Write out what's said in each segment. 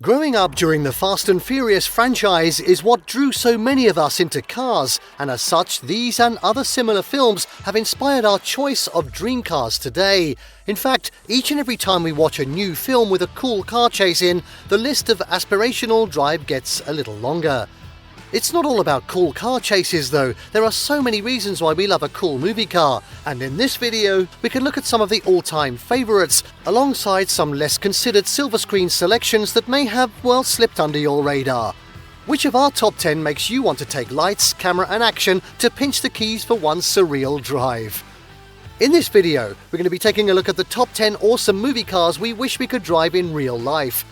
Growing up during the Fast and Furious franchise is what drew so many of us into cars, and as such, these and other similar films have inspired our choice of dream cars today. In fact, each and every time we watch a new film with a cool car chase in, the list of aspirational drive gets a little longer. It's not all about cool car chases though, there are so many reasons why we love a cool movie car, and in this video we can look at some of the all-time favourites, alongside some less considered silver screen selections that may have, well, slipped under your radar. Which of our top 10 makes you want to take lights, camera and action to pinch the keys for one surreal drive? In this video, we're going to be taking a look at the top 10 awesome movie cars we wish we could drive in real life.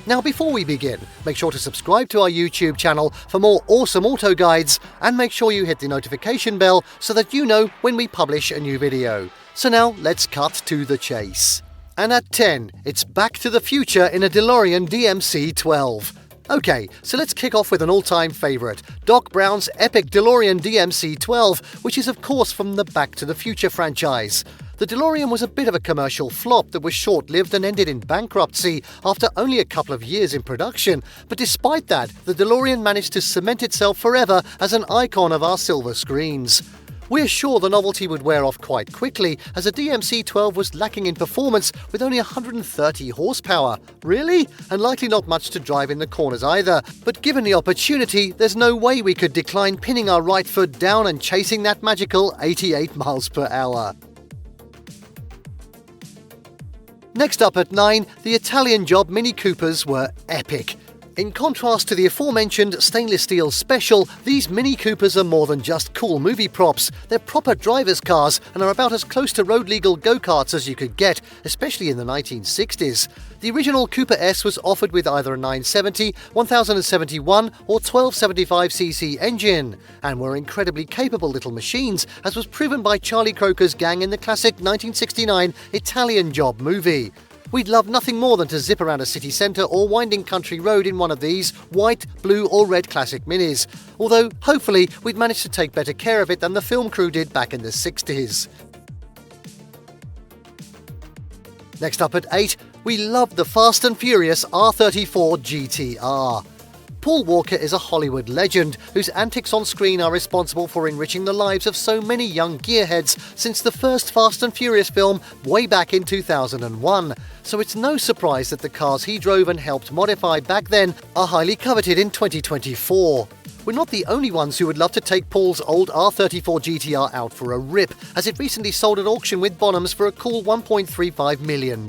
Now before we begin, make sure to subscribe to our YouTube channel for more awesome auto guides, and make sure you hit the notification bell so that you know when we publish a new video. So now let's cut to the chase. And at 10, it's Back to the Future in a DeLorean DMC-12. Okay, so let's kick off with an all-time favourite, Doc Brown's epic DeLorean DMC-12, which is of course from the Back to the Future franchise. The DeLorean was a bit of a commercial flop that was short-lived and ended in bankruptcy after only a couple of years in production, but despite that, the DeLorean managed to cement itself forever as an icon of our silver screens. We're sure the novelty would wear off quite quickly, as a DMC-12 was lacking in performance with only 130 horsepower. Really? And likely not much to drive in the corners either. But given the opportunity, there's no way we could decline pinning our right foot down and chasing that magical 88 miles per hour. Next up at 9, the Italian job Mini Coopers were epic. In contrast to the aforementioned stainless steel special, these Mini Coopers are more than just cool movie props. They're proper driver's cars and are about as close to road-legal go-karts as you could get, especially in the 1960s. The original Cooper S was offered with either a 970, 1071 or 1275cc engine, and were incredibly capable little machines, as was proven by Charlie Croker's gang in the classic 1969 Italian Job movie. We'd love nothing more than to zip around a city centre or winding country road in one of these white, blue or red classic minis, although hopefully we'd manage to take better care of it than the film crew did back in the 60s. Next up at 8, we love the Fast and Furious R34 GTR. Paul Walker is a Hollywood legend whose antics on screen are responsible for enriching the lives of so many young gearheads since the first Fast and Furious film way back in 2001. So it's no surprise that the cars he drove and helped modify back then are highly coveted in 2024. We're not the only ones who would love to take Paul's old R34 GTR out for a rip, as it recently sold at auction with Bonhams for a cool $1.35 million.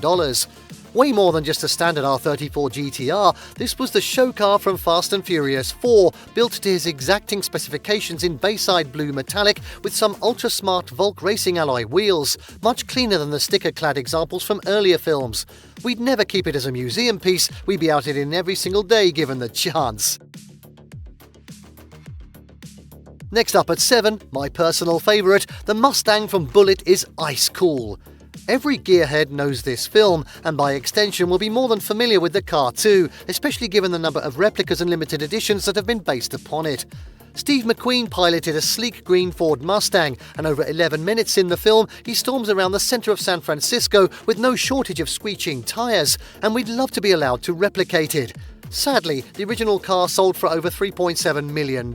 Way more than just a standard R34 GTR, this was the show car from Fast and Furious 4, built to his exacting specifications in Bayside Blue Metallic with some ultra-smart Volk Racing alloy wheels, much cleaner than the sticker-clad examples from earlier films. We'd never keep it as a museum piece, we'd be out it in every single day given the chance. Next up at 7, my personal favourite, the Mustang from Bullitt is ice cool. Every gearhead knows this film, and by extension will be more than familiar with the car too, especially given the number of replicas and limited editions that have been based upon it. Steve McQueen piloted a sleek green Ford Mustang, and over 11 minutes in the film, he storms around the centre of San Francisco with no shortage of screeching tyres, and we'd love to be allowed to replicate it. Sadly, the original car sold for over $3.7 million,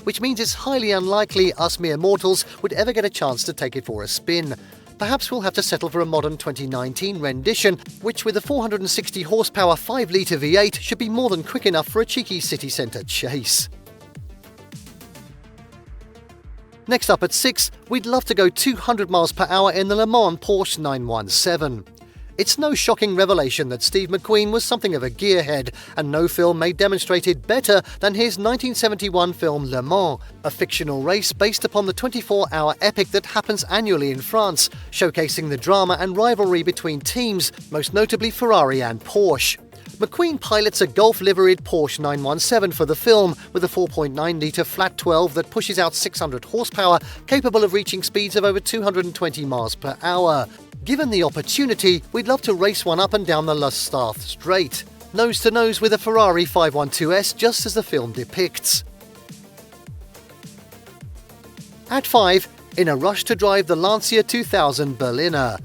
which means it's highly unlikely us mere mortals would ever get a chance to take it for a spin. Perhaps we'll have to settle for a modern 2019 rendition, which with a 460 horsepower 5-litre V8 should be more than quick enough for a cheeky city centre chase. Next up at 6, we'd love to go 200 miles per hour in the Le Mans Porsche 917. It's no shocking revelation that Steve McQueen was something of a gearhead, and no film may demonstrate it better than his 1971 film Le Mans, a fictional race based upon the 24-hour epic that happens annually in France, showcasing the drama and rivalry between teams, most notably Ferrari and Porsche. McQueen pilots a Golf-liveried Porsche 917 for the film, with a 4.9-litre flat 12 that pushes out 600 horsepower, capable of reaching speeds of over 220 miles per hour. Given the opportunity, we'd love to race one up and down the Lustath Straight, nose to nose with a Ferrari 512S, just as the film depicts. At 5, in a rush to drive the Lancia 2000 Berlina.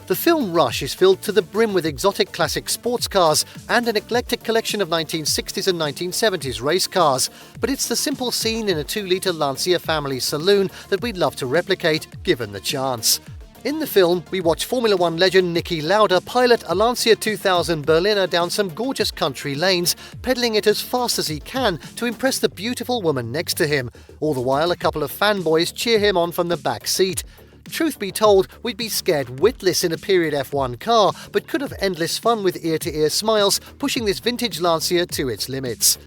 The film rush is filled to the brim with exotic classic sports cars and an eclectic collection of 1960s and 1970s race cars, but it's the simple scene in a 2-litre Lancia family saloon that we'd love to replicate, given the chance. In the film, we watch Formula One legend Niki Lauda pilot a Lancia 2000 Berlina down some gorgeous country lanes, pedaling it as fast as he can to impress the beautiful woman next to him. All the while, a couple of fanboys cheer him on from the back seat. Truth be told, we'd be scared witless in a period F1 car, but could have endless fun with ear-to-ear smiles, pushing this vintage Lancia to its limits.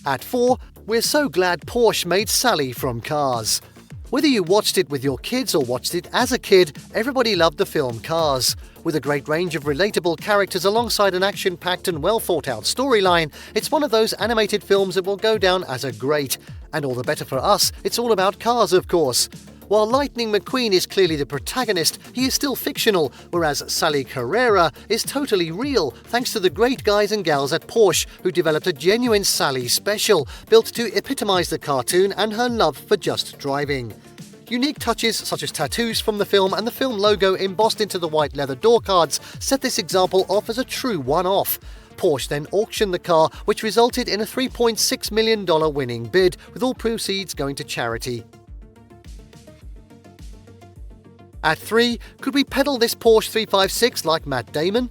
At 4, we're so glad Porsche made Sally from Cars. Whether you watched it with your kids or watched it as a kid, everybody loved the film Cars. With a great range of relatable characters alongside an action-packed and well-thought-out storyline, it's one of those animated films that will go down as a great. And all the better for us, it's all about cars, of course. While Lightning McQueen is clearly the protagonist, he is still fictional, whereas Sally Carrera is totally real, thanks to the great guys and gals at Porsche who developed a genuine Sally special, built to epitomise the cartoon and her love for just driving. Unique touches such as tattoos from the film and the film logo embossed into the white leather door cards set this example off as a true one-off. Porsche then auctioned the car, which resulted in a $3.6 million winning bid, with all proceeds going to charity. At 3, could we pedal this Porsche 356 like Matt Damon?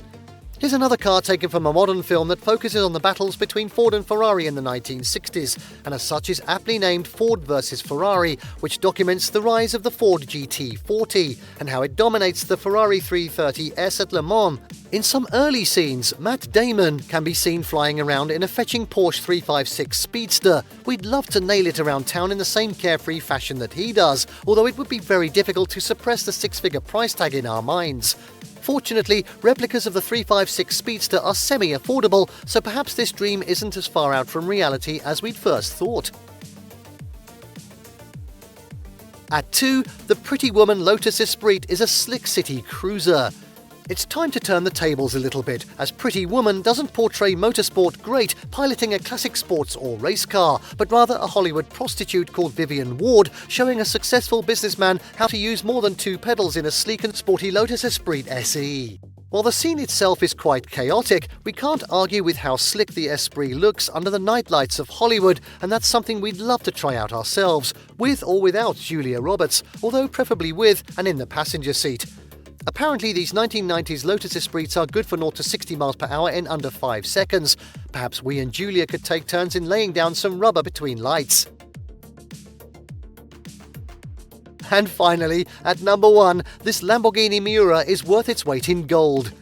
Here's another car taken from a modern film that focuses on the battles between Ford and Ferrari in the 1960s, and as such is aptly named Ford vs Ferrari, which documents the rise of the Ford GT40 and how it dominates the Ferrari 330S at Le Mans. In some early scenes, Matt Damon can be seen flying around in a fetching Porsche 356 Speedster. We'd love to nail it around town in the same carefree fashion that he does, although it would be very difficult to suppress the 6-figure price tag in our minds. Fortunately, replicas of the 356 Speedster are semi-affordable, so perhaps this dream isn't as far out from reality as we'd first thought. At 2, the pretty woman Lotus Esprit is a slick city cruiser. It's time to turn the tables a little bit, as Pretty Woman doesn't portray motorsport great piloting a classic sports or race car, but rather a Hollywood prostitute called Vivian Ward showing a successful businessman how to use more than 2 pedals in a sleek and sporty Lotus Esprit SE. While the scene itself is quite chaotic, we can't argue with how slick the Esprit looks under the nightlights of Hollywood, and that's something we'd love to try out ourselves, with or without Julia Roberts, although preferably with and in the passenger seat. Apparently these 1990s Lotus Esprits are good for 0 to 60 miles per hour in under 5 seconds. Perhaps we and Julia could take turns in laying down some rubber between lights. And finally, at number 1, this Lamborghini Miura is worth its weight in gold.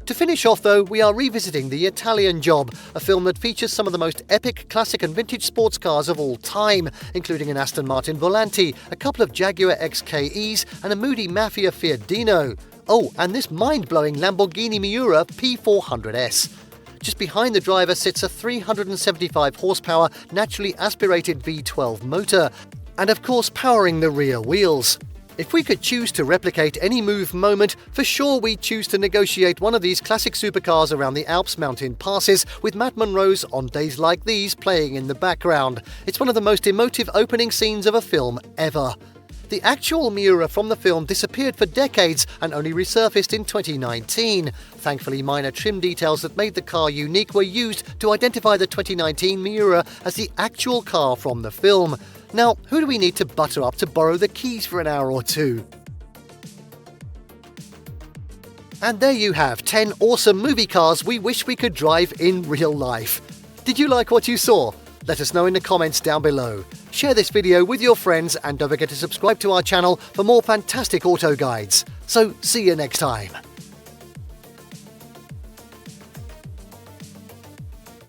To finish off though, we are revisiting The Italian Job, a film that features some of the most epic classic and vintage sports cars of all time, including an Aston Martin Volante, a couple of Jaguar XKEs and a moody Mafia Fiordino. Oh, and this mind-blowing Lamborghini Miura P400S. Just behind the driver sits a 375 horsepower naturally aspirated V12 motor, and of course powering the rear wheels. If we could choose to replicate any move moment, for sure we'd choose to negotiate one of these classic supercars around the Alps mountain passes, with Matt Monro's On Days Like These playing in the background. It's one of the most emotive opening scenes of a film ever. The actual Miura from the film disappeared for decades and only resurfaced in 2019. Thankfully, minor trim details that made the car unique were used to identify the 2019 Miura as the actual car from the film. Now, who do we need to butter up to borrow the keys for an hour or two? And there you have 10 awesome movie cars we wish we could drive in real life. Did you like what you saw? Let us know in the comments down below. Share this video with your friends and don't forget to subscribe to our channel for more fantastic auto guides. So, see you next time.